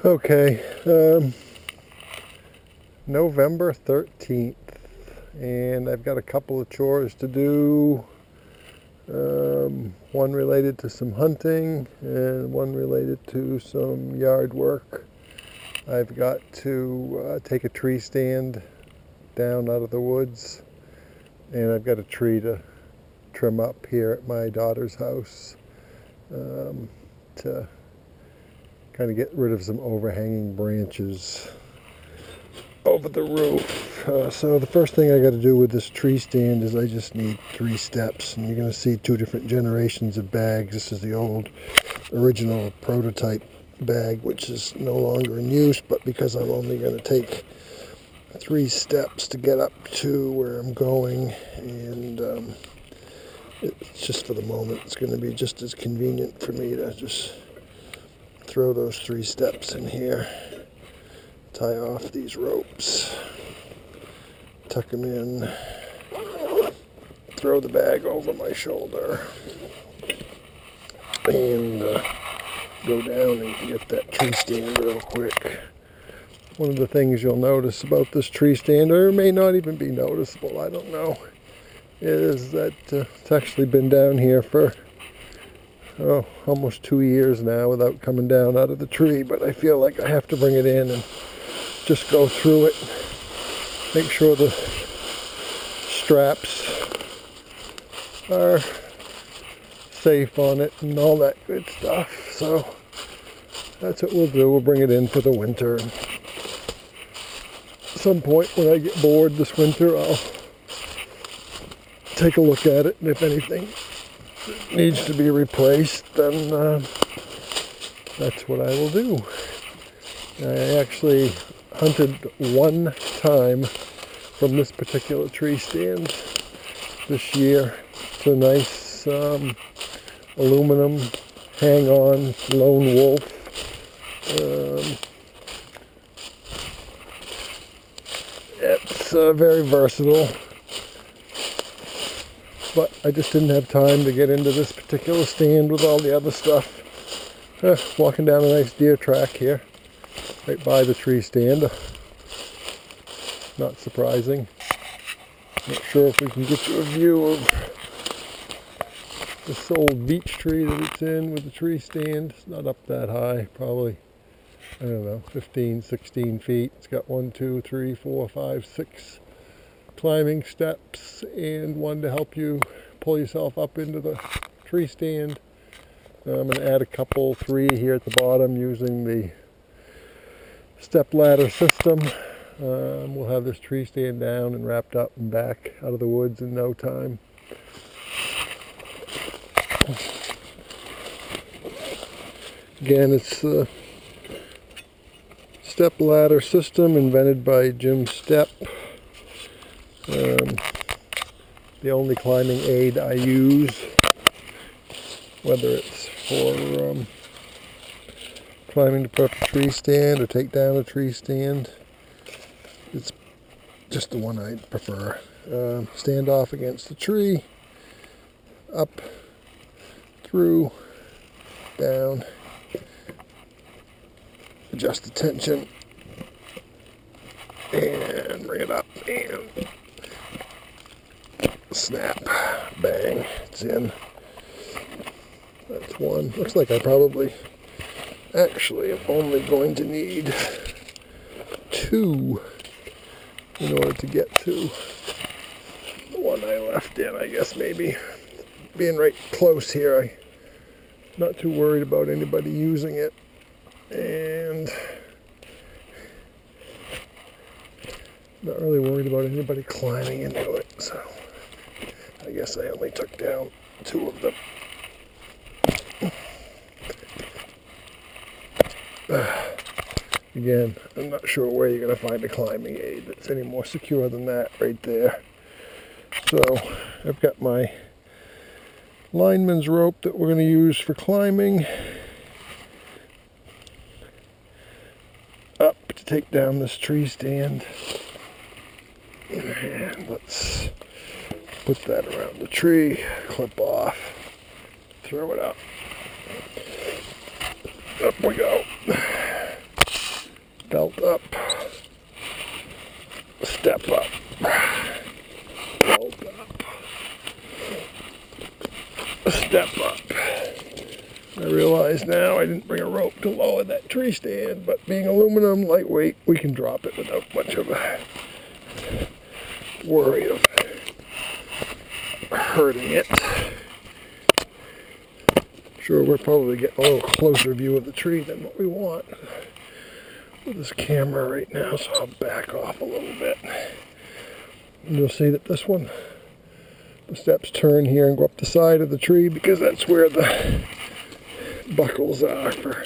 Okay, November 13th, and I've got a couple of chores to do. One related to some hunting and one related to some yard work. I've got to take a tree stand down out of the woods, and I've got a tree to trim up here at my daughter's house to kind of get rid of some overhanging branches over the roof. So the first thing I got to do with this tree stand is I just need 3 steps, and you're going to see 2 different generations of bags. This is the old original prototype bag, which is no longer in use, but because I'm only going to take 3 steps to get up to where I'm going, and it's just for the moment, it's going to be just as convenient for me to just throw those 3 steps in here, tie off these ropes, tuck them in, throw the bag over my shoulder, and go down and get that tree stand real quick. One of the things you'll notice about this tree stand, or it may not even be noticeable, I don't know, is that it's actually been down here for almost 2 years now without coming down out of the tree, but I feel like I have to bring it in and just go through it, make sure the straps are safe on it and all that good stuff. So that's what we'll do. We'll bring it in for the winter. And at some point when I get bored this winter, I'll take a look at it, and if anything needs to be replaced, then that's what I will do. I actually hunted 1 time from this particular tree stand this year. It's a nice aluminum hang-on lone wolf. It's very versatile, but I just didn't have time to get into this particular stand with all the other stuff. Walking down a nice deer track here, right by the tree stand. Not surprising. Not sure if we can get you a view of this old beech tree that it's in with the tree stand. It's not up that high, probably, I don't know, 15, 16 feet. It's got 1, 2, 3, 4, 5, 6 climbing steps, and one to help you pull yourself up into the tree stand. I'm going to add a couple, 3 here at the bottom using the Stepp Ladder system. We'll have this tree stand down and wrapped up and back out of the woods in no time. Again, it's the Stepp Ladder system invented by Jim Stepp. The only climbing aid I use, whether it's for climbing to put up a tree stand or take down a tree stand, it's just the one I prefer. Stand off against the tree, up, through, down, adjust the tension, and bring it up, and snap, bang, it's in. That's one. Looks like I probably actually am only going to need 2 in order to get to the one I left in. I guess maybe being right close here, I'm not too worried about anybody using it, and not really worried about anybody climbing into it, so I guess I only took down 2 of them. Again, I'm not sure where you're going to find a climbing aid that's any more secure than that right there. So I've got my lineman's rope that we're going to use for climbing up to take down this tree stand. And let's put that around the tree, clip off, throw it up. Up we go. belt up, step up, belt up, step up. I realize now I didn't bring a rope to lower that tree stand, but being aluminum, lightweight, we can drop it without much of a worry of hurting it. Sure, we're probably getting a little closer view of the tree than what we want with this camera right now, so I'll back off a little bit. And you'll see that this one, the steps turn here and go up the side of the tree because that's where the buckles are for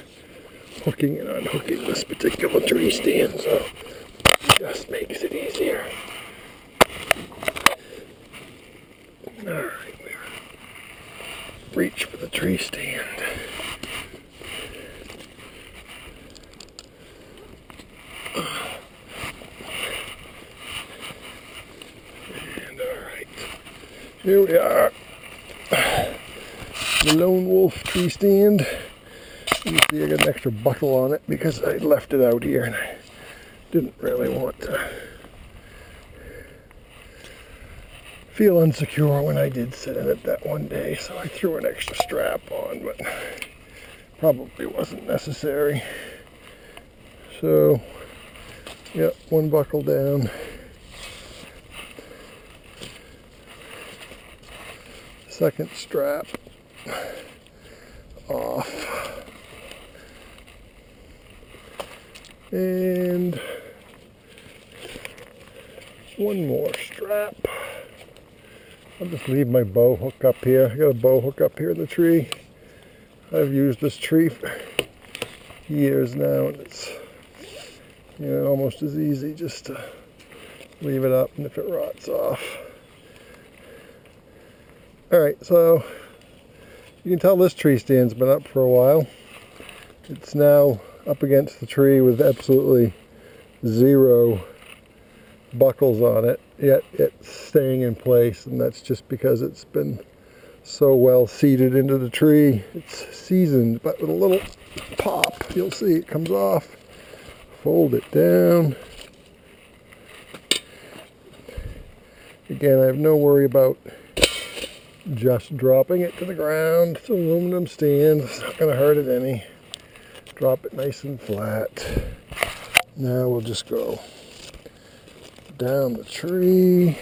hooking and unhooking this particular tree stand, so it just makes it easier. Alright, reach for the tree stand. And alright, here we are. The Lone Wolf tree stand. You see I got an extra buckle on it because I left it out here and I didn't really want to feel insecure when I did sit in it that one day, so I threw an extra strap on, but probably wasn't necessary. So, yep, one buckle down. Second strap off. And one more strap. I'll just leave my bow hook up here. I got a bow hook up here in the tree. I've used this tree for years now, and it's, you know, almost as easy just to leave it up, and if it rots off. Alright, so you can tell this tree stand's been up for a while. It's now up against the tree with absolutely zero buckles on it, yet it's staying in place, and that's just because it's been so well seated into the tree. It's seasoned, but with a little pop, you'll see it comes off. Fold it down. Again, I have no worry about just dropping it to the ground. It's an aluminum stand, it's not going to hurt it any. Drop it nice and flat. Now we'll just go down the tree.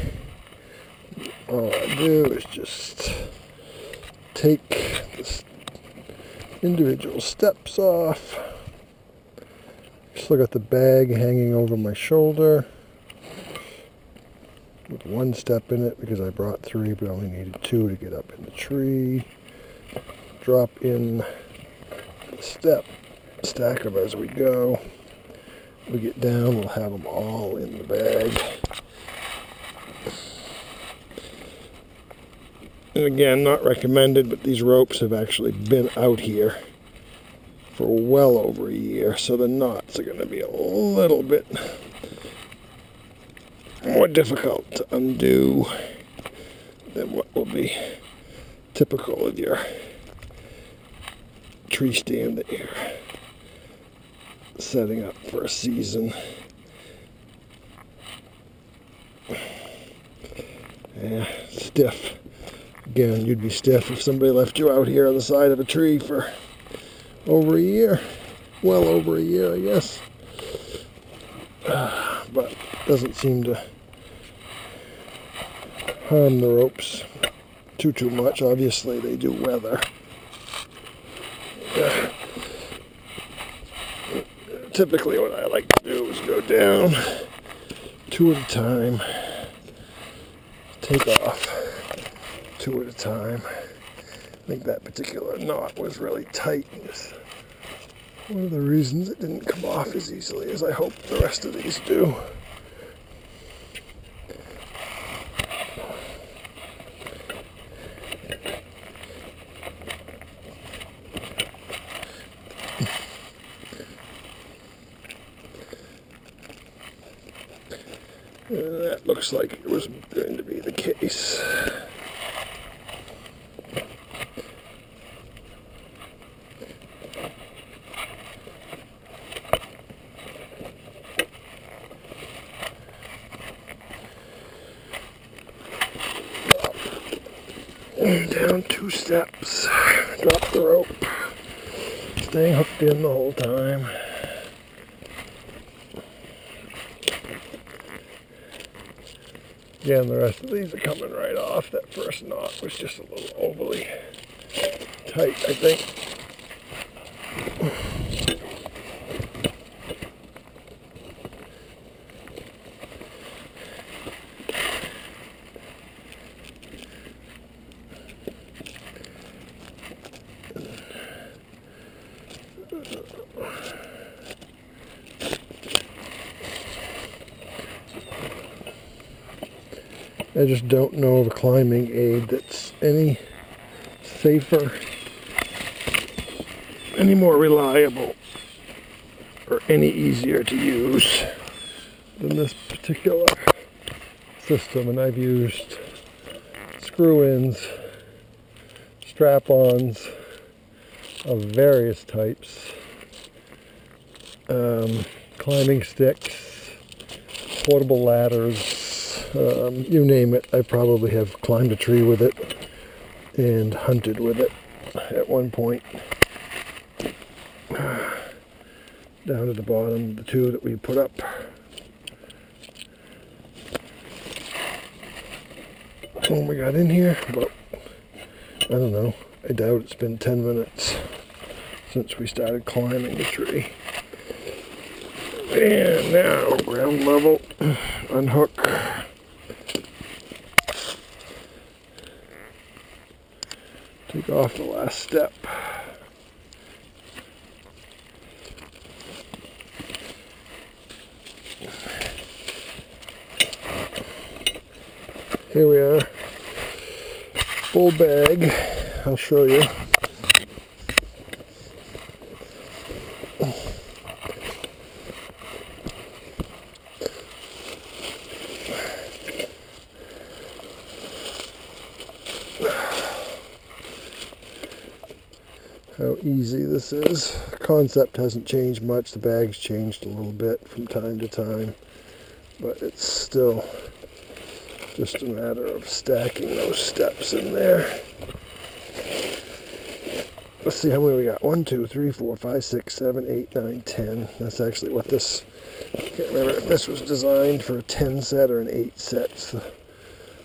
All I do is just take the individual steps off. Still got the bag hanging over my shoulder with one step in it because I brought 3 but only needed 2 to get up in the tree. Drop in the step, stack them as we go. We get down, we'll have them all in the bag. And again, not recommended, but these ropes have actually been out here for well over a year, so the knots are going to be a little bit more difficult to undo than what will be typical of your tree stand that you're setting up for a season. Yeah, stiff. Again, you'd be stiff if somebody left you out here on the side of a tree for over a year. Well over a year, I guess. But doesn't seem to harm the ropes too much. Obviously, they do weather. Typically, what I like to do is go down 2 at a time, take off 2 at a time. I think that particular knot was really tight. It's one of the reasons it didn't come off as easily as I hope the rest of these do. That looks like it was going to be the case. Down 2 steps. Drop the rope. Staying hooked in the whole time. Again, the rest of these are coming right off. That first knot was just a little overly tight, I think. I just don't know of a climbing aid that's any safer, any more reliable, or any easier to use than this particular system. And I've used screw-ins, strap-ons of various types, climbing sticks, portable ladders, you name it. I probably have climbed a tree with it and hunted with it at one point. Down at the bottom, the 2 that we put up. When we got in here, about, I don't know, I doubt it's been 10 minutes since we started climbing the tree. And now, ground level, unhook. Take off the last step. Here we are. Full bag. I'll show you. How easy this is. The concept hasn't changed much. The bag's changed a little bit from time to time, but it's still just a matter of stacking those steps in there. Let's see how many we got. 1, 2, 3, 4, 5, 6, 7, 8, 9, 10. That's actually what this, I can't remember if this was designed for a 10 set or an 8 set. It's the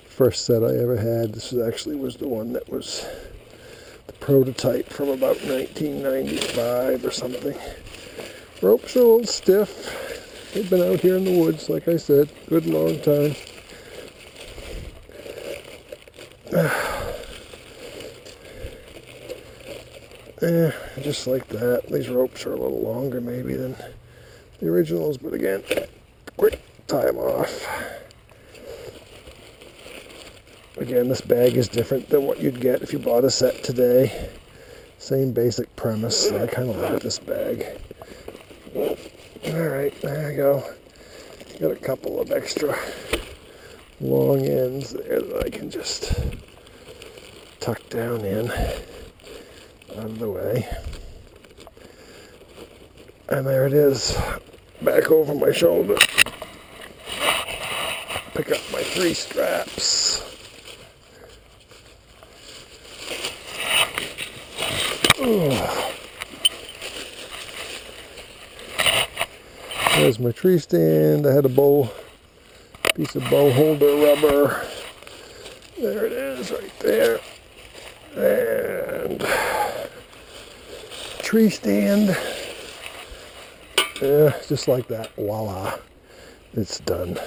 first set I ever had. This was the one that was the prototype from about 1995 or something. Ropes are a little stiff. They've been out here in the woods, like I said, good long time. Just like that. These ropes are a little longer maybe than the originals, but again, quick, tie them off. Again, this bag is different than what you'd get if you bought a set today. Same basic premise. I kind of like this bag. Alright, there you go. Got a couple of extra long ends there that I can just tuck down in, out of the way. And there it is, back over my shoulder. Pick up my 3 straps. There's my tree stand. I had a piece of bow holder rubber. There it is, right there. And tree stand. Yeah, just like that. Voila. It's done.